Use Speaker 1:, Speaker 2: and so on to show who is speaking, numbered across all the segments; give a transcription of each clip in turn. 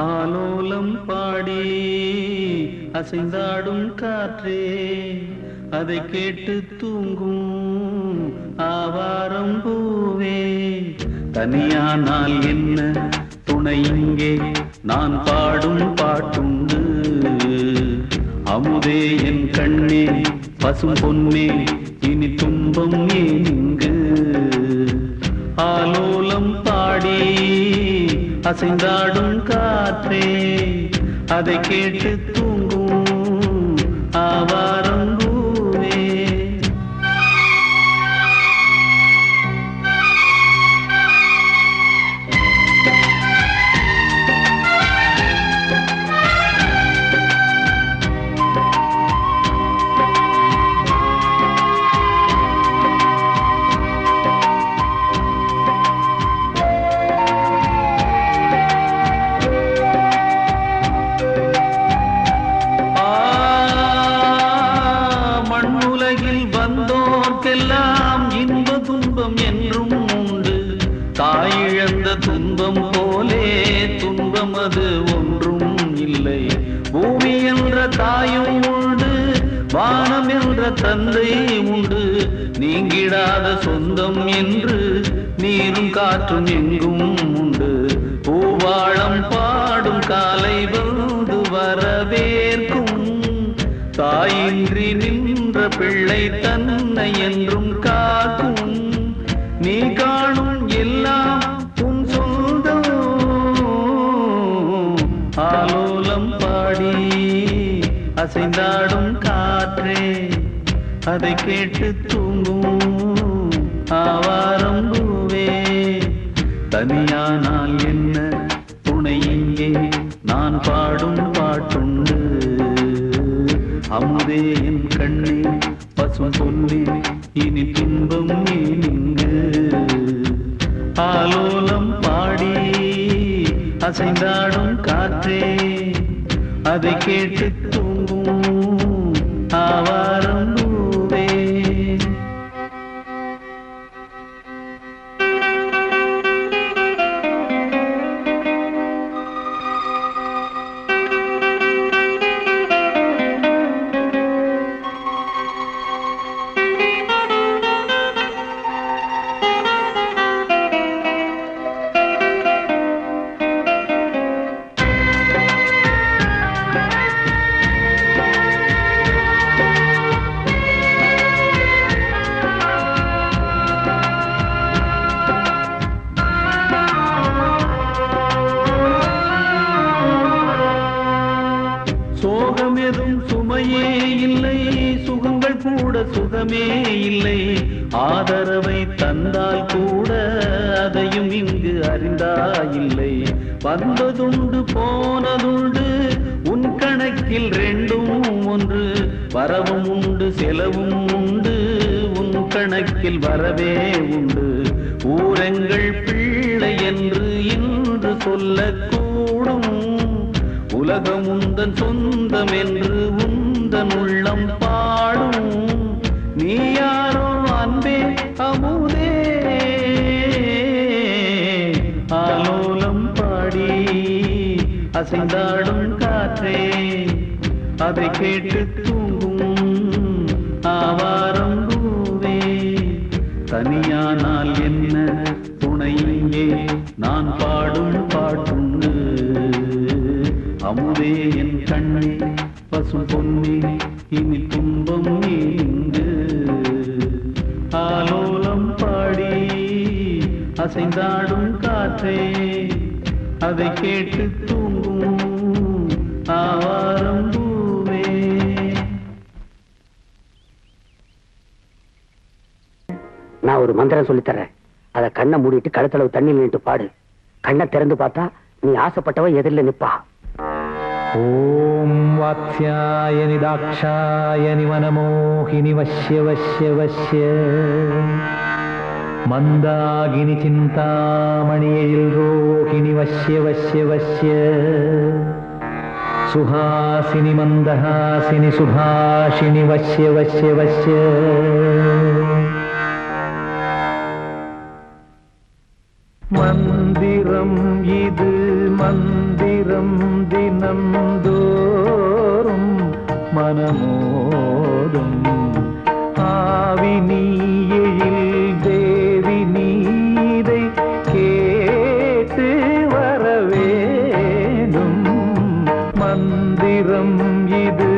Speaker 1: ஆலோலம் பாடி அசைந்தாடும் காற்றே, அதை கேட்டு தூங்கும் ஆவாரம் பூவே. தனியானால் என்ன துணை இங்கே, நான் பாடும் பாட்டுண்டு. அமுதே என் கண்ணே பசும் பொன்னே, இனி துன்பம் ஏன் இங்கு. ஆலோலம் பாடி அசைந்தாடும் காற்றே, அதை கேட்டு தூங்கும் ஆவாரம் பூவே. எல்லாம் இன்ப துன்பம் என்றும் உண்டு. தாயிழந்த துன்பம் போலே துன்பம் அது ஒன்றும் இல்லை. பூமி என்ற தாயும் உண்டு, வானம் என்ற தந்தை உண்டு. நீங்கிடாத சொந்தம் என்று நீரும் காற்றும் எங்கும் உண்டு. பூவாழம் பாடும் காலை வந்து வரவேற்கும். தாயின்றி நின்ற பிள்ளை தன்னை என்றும் காக்கும். நீ காணும் எல்லாம் உன் சொந்தம். ஆலோலம் பாடி அசைந்தாடும் காற்றே, அதை கேட்டு தூங்கும் ஆவாரம் பூவே. தனியானால் என்ன துணை இங்கே, நான் பாடும் பாட்டுண்டு. அமுதே என் கண்ணே பசும் பொன்னே, இனி துன்பம் ஏன் இங்கு. ஆலோலம் பாடி அசைந்தாடும் காற்றே, அதை கேட்டு தூங்கும் ஆவாரம் பூவே. சுமையே இல்லை, சுகங்கள் கூட சுகமே இல்லை. ஆதரவை தந்தால் கூட அதையும் இங்கு அறிந்தாயில்லை. வந்ததுண்டு போனதுண்டு, உன் கணக்கில் ரெண்டும் ஒன்று. வரவும் உண்டு செலவும் உண்டு, உன் கணக்கில் வரவே உண்டு. ஊரெங்கள் பிள்ளை என்று இன்று சொல்லக்கூடும். உலகம் உந்தன் சொந்தம் என்று உந்தன் உள்ளம் பாடும். நீ யாரோ அன்பே அமுதே. ஆலோலம் பாடி அசைந்தாடும் காற்றே, அதை கேட்டு தூங்கும் ஆவாரம் பூவே. தனியானால் என்ன துணை இங்கே, நான் பாடும் பாட்டுண்டு. அமுதே என் கண்ணே பசும் பொன்னே, இனி துன்பம் இங்கு. ஆலோலம் பாடி அசைந்தாடும் காற்றே, அதை கேட்டு தூங்கும் ஆவாரம் பூவே.
Speaker 2: நான் ஒரு மந்திரம் சொல்லித்தரேன், அதை கண்ணை மூடிட்டு கழுத்தளவு தண்ணியில் நின்று பாடு. கண்ணை திறந்து பார்த்தா நீ ஆசைப்பட்டவ எதிரில் நிப்பா.
Speaker 3: ஓம் வாத்ஸ்யாயனி தாக்ஷாயனி வனமோகினி வஷ்ய வஷ்ய வஷ்ய மந்தாகினி சிந்தாமணியில் ரோகிணி வஷ்ய வஷ்ய வஷ்ய சுஹாசினி மந்தஹாசினி சுபாஷினி வஷ்ய வஷ்ய வஷ்ய
Speaker 1: மந்திரம் இது மந்திரம்
Speaker 3: மந்திரம் தினம் தோறும் மனமோதும் ஆவி நீ எழில் தேவி நீதை கேட்டு வர வேண்டும் மந்திரம் இது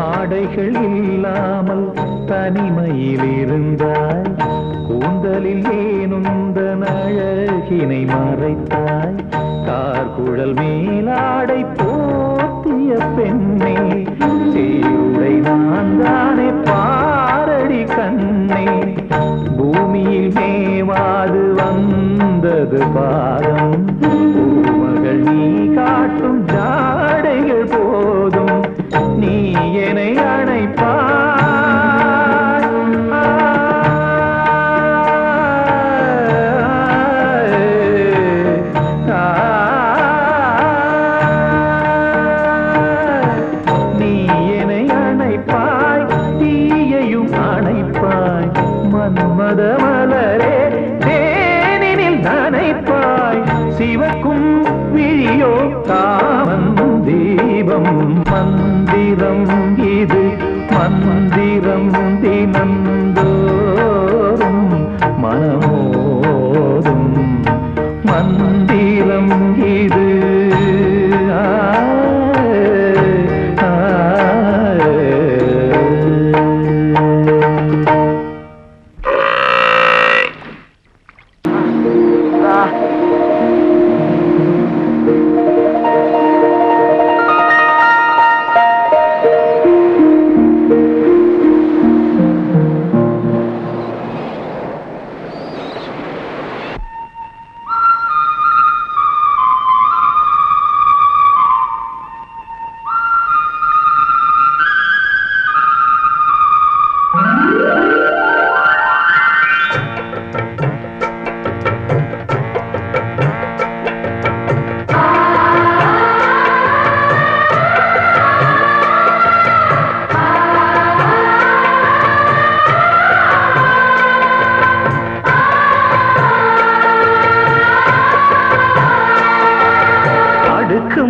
Speaker 3: ஆடைகள் இல்லாமல் தனிமையில் இருந்தாய் கூந்தலில் ஏனுந்த அழகினை மறைத்தாய் கார்குழல் மேலாடை போத்திய பெண்ணே சீருடை நான் தானே பாரடி கண்ணே பூமியில் மேவாது வந்தது பாதம் பூமகள் நீ காட்டும் ஜாடைகள் போதும் நீ என்னை அணைப்பாய் நீ என்னை அணைப்பாய் தீயையும் அணைப்பாய் மன்மத மலரே தேனினில் நனைப்பாய் சிவக்கும் விழியோ காமன் தீபம் மந்திரம் இது மந்திரம் தினந்தோறும் மனமோதும் மந்திரம் இது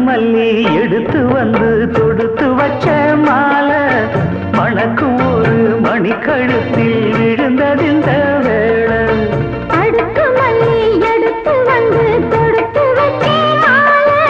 Speaker 3: மல்லி எடுத்து வந்து தொடுத்து வச்ச மாலை மணக்கும் ஒரு மணிக்கழுத்தில் விழுந்ததிந்த வேளை அடுக்கு மல்லி எடுத்து வந்து தொடுத்து வச்ச மாலை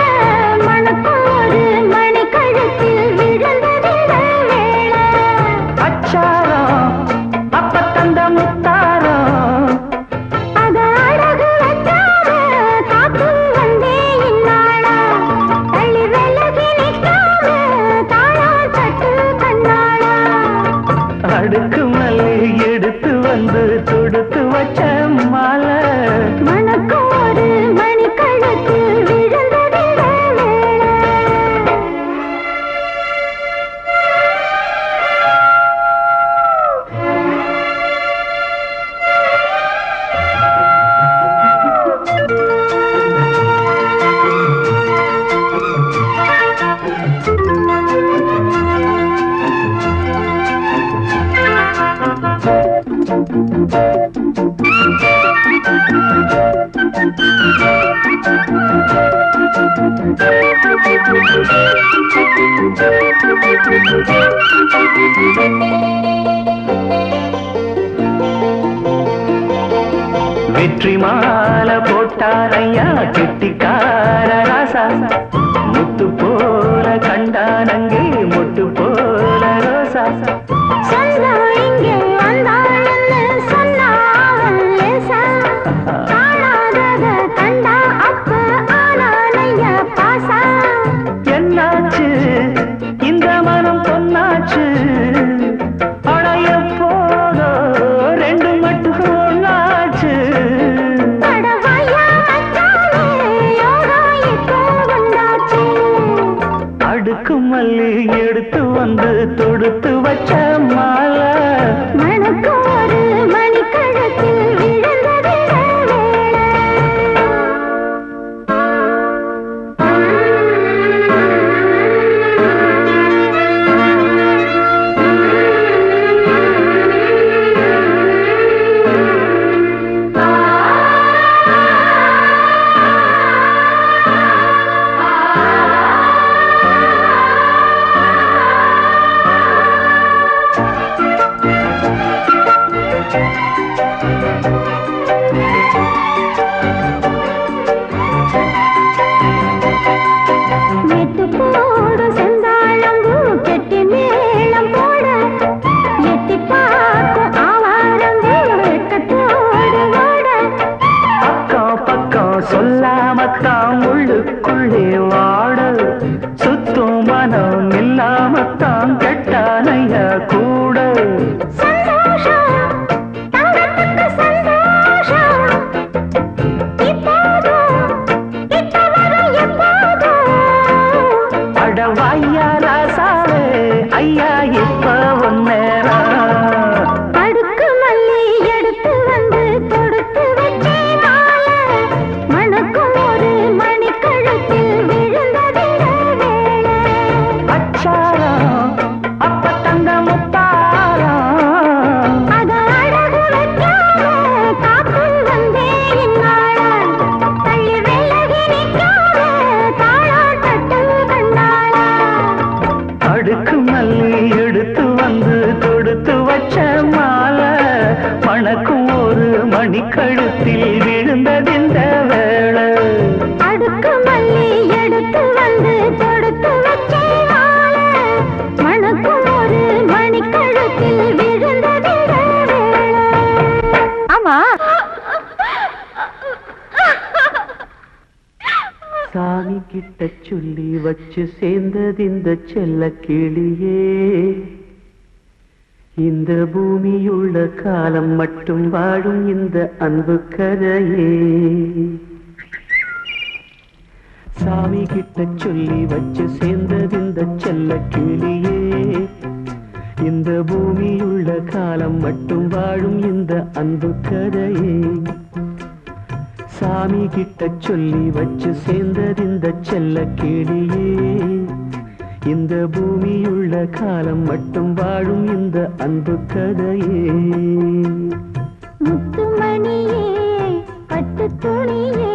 Speaker 3: வெற்றி மாலை போட்டாரையா கெட்டிக்கார ராசா முத்து போல கண்டானங்கே மொட்டு போல ரோசா என்னாச்சு இந்த மனம் பொன்னாச்சு அடைய போதோ ரெண்டு மட்டும் ஒன்னாச்சு அடுக்கு மல்லி எடுத்து வந்து தொடுத்து வச்ச மாலை
Speaker 4: மணக்கோரு மணிக்கழுத்தில் விழுந்தது
Speaker 3: சொல்லாமத்தான் உள்ளுக்குள்ளே வாட சுத்தும் மனம் இல்லாமத்தான் கெட்டானைய கூட அடவாயா ராசாவே ஐயா இப்ப ஒன்னேரா
Speaker 4: அடுக்கு மல்லி எடுத்து வந்து தொடுத்து வச்சே மணக்கும் ஒரு மணிக்கழுத்தில் விழுந்தது
Speaker 3: அச்சாரம் அப்ப தங்க முத்தாரம்
Speaker 4: அத அழகு வைக்காம காப்பு வந்தே இந்நாளால் தள்ளி விலகி நிற்காம தாளாட்டட்டு கண்டாளா
Speaker 3: அடுக்கு மல்லி எடுத்து வந்து தொடுத்து வச்ச மாலை மணக்கும் ஒரு மணிக்கழுத்தில் விழுந்ததிந்த வேளை
Speaker 4: அடுக்கு மல்லி எடுத்து வந்து தொடுத்து வச்சே மாலை மணக்கும் ஒரு மணிக்கழுத்தில் விழுந்தது ஆமா
Speaker 3: சாமி கிட்ட சொல்லி வச்சு சேர்ந்தது இந்த செல்ல கிளியே இந்த பூமியுள்ள காலம் மட்டும் வாழும் இந்த அன்பு கதையே சாமி கிட்ட சொல்லி வச்சு சேர்ந்தது இந்த செல்ல கிளியே இந்த பூமியுள்ள காலம் மட்டும் வாழும் இந்த அன்பு கதையே சாமி கிட்ட சொல்லி வச்சு சேர்ந்தது இந்த செல்ல கிளியே இந்த பூமியுள்ள காலம் மட்டும் வாழும் இந்த அன்பு கதையே
Speaker 4: முத்துமணியே பட்டு துணியே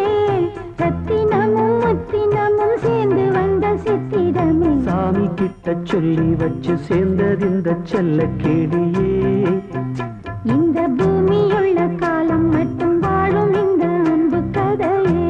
Speaker 4: ரத்தினமும் முத்தினமும் சேர்ந்து வந்த சித்திரமே
Speaker 3: சாமி கிட்ட சொல்லி வச்சு சேர்ந்தது இந்த செல்ல கிளியே
Speaker 4: இந்த பூமியுள்ள காலம் மட்டும் வாழும் இந்த அன்பு கதையே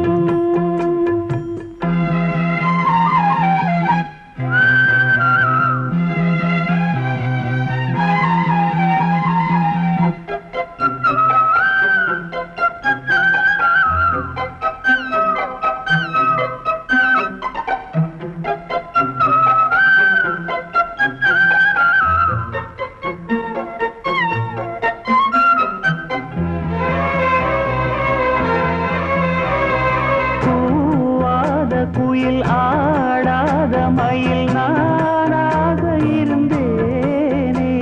Speaker 4: குயில் ஆடாத மயில் நானாக இருந்தேனே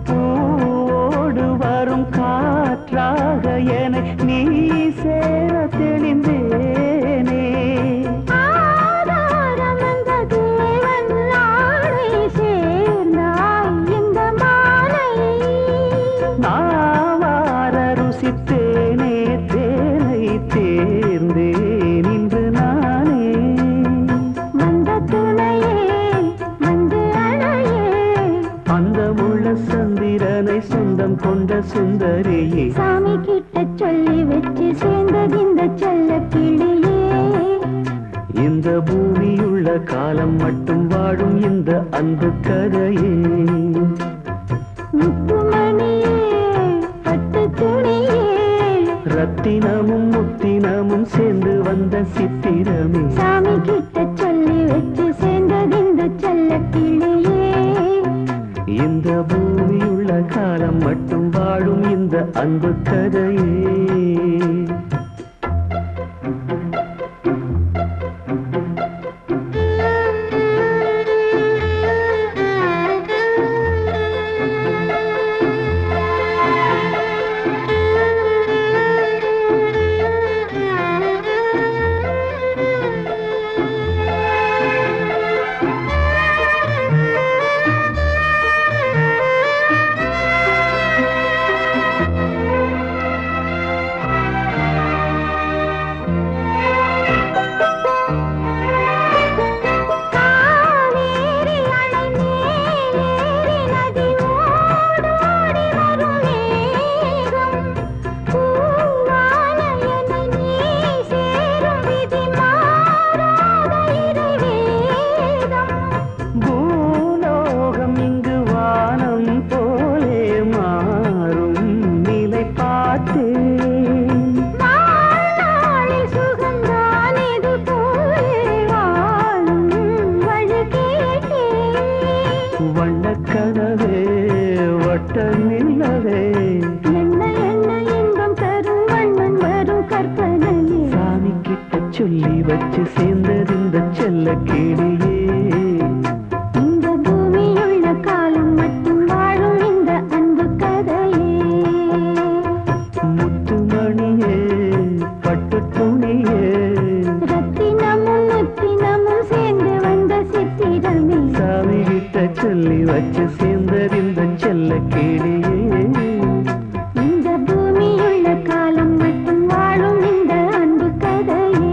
Speaker 4: பூவோடு வரும் காற்றாக என நீ சேர தெளிந்தேனே ஆதாரம் அந்த தேவன் நாளை சேர்ந்தாய் இந்த மாலையை
Speaker 3: நாவார ருசித்தேனே தேனை தேர்ந்தேன் இன்று நானே கொண்ட சுந்தரியே
Speaker 4: சாமி கிட்ட சொல்லி வச்சு சேர்ந்தது இந்த செல்ல கிளியே
Speaker 3: இந்த பூமியுள்ள காலம் மட்டும் வாழும் இந்த அன்பு கதையே
Speaker 4: முத்துமணியே பட்டு துணியே
Speaker 3: ரத்தினமும் முத்தினமும் சேர்ந்து வந்த சித்திரமே
Speaker 4: சாமி கிட்ட சொல்லி வச்சு சேர்ந்தது இந்த செல்ல கிளியே
Speaker 3: இந்த பூமியுள்ள காலம் மட்டும் வாழும் இந்த அன்பு கதையே சொல்லி வச்சு சேர்ந்தது இந்த செல்ல கிளியே
Speaker 4: இந்த பூமியுள்ள காலம் மட்டும் வாழும் இந்த அன்பு கதையே
Speaker 3: முத்துமணியே பட்டு துணியே
Speaker 4: ரத்தினமும் முத்தினமும் சேர்ந்து வந்த சித்திரமே
Speaker 3: சாமி கிட்ட சொல்லி வச்சு சேர்ந்தது இந்த செல்ல கிளியே
Speaker 4: இந்த பூமியுள்ள காலம் மட்டும் வாழும் இந்த அன்பு கதையே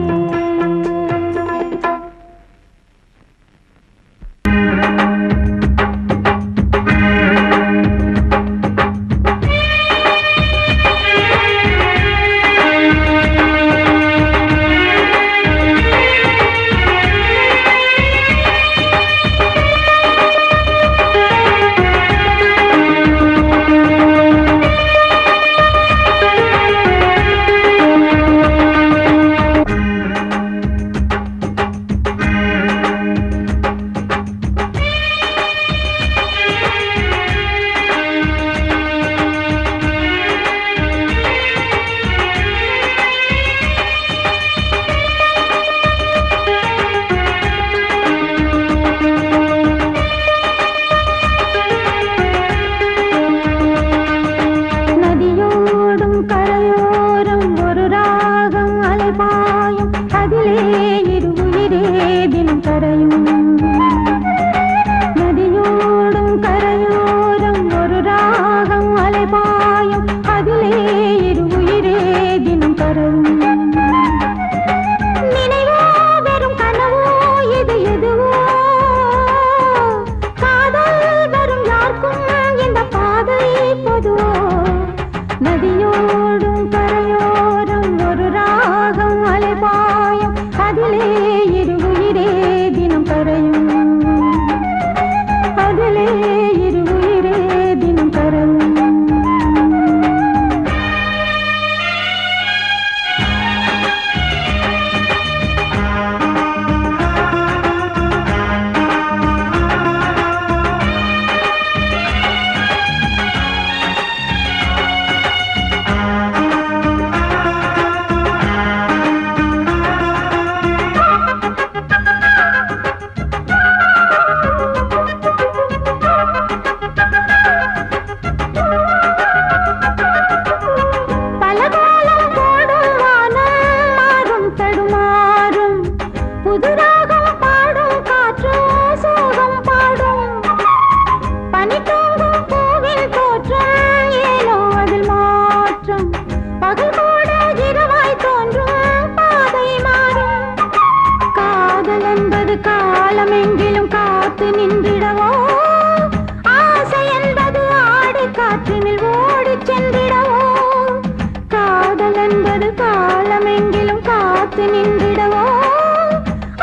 Speaker 4: காலமெங்கிலும் காத்து நின்றிடவோ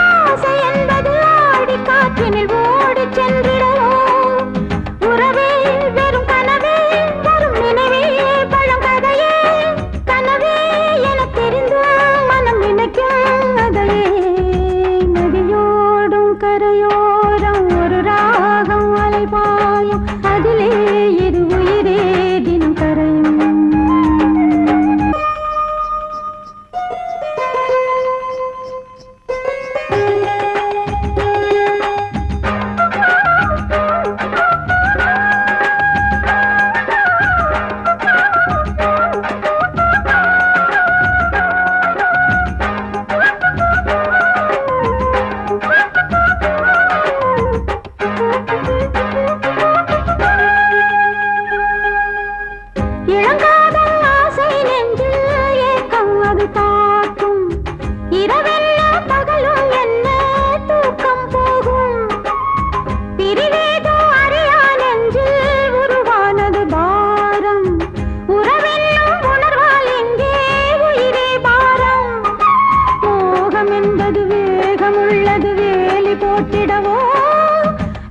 Speaker 4: ஆசை என்பது ஆடி காற்றினில் ஓடி சென்றிடவோ உறவே வெறும் கனவே வரும் நினைவே பழம் கதையே கனவே என தெரிந்தும் மனம் நினைக்கும் அதையே நதியோடும் கரையோரம் ஒரு ராகம் அலைபாயும் அதிலே இரு உயிரே தினம் கரையும் இளங்காதல் ஆசை நெஞ்சில் ஏக்கம் அது தாக்கும் இரவெல்லாம் பகலும் என்ன தூக்கம் போகும் பிரிவேதோ அறியா நெஞ்சில் உருவானது பாரம் உறவென்னும் உணர்வால் எங்கே உயிரே பாரம் மோகம் என்பது வேகம் உள்ளது வேலி போட்டிடவோ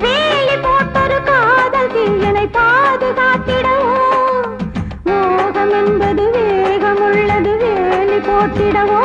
Speaker 4: வேலி போட்டொரு காதல் தீயனை பாதுகாத்திடவோ மோகம் என்பது வேகம் உள்ளது வேலி போட்டிடவோ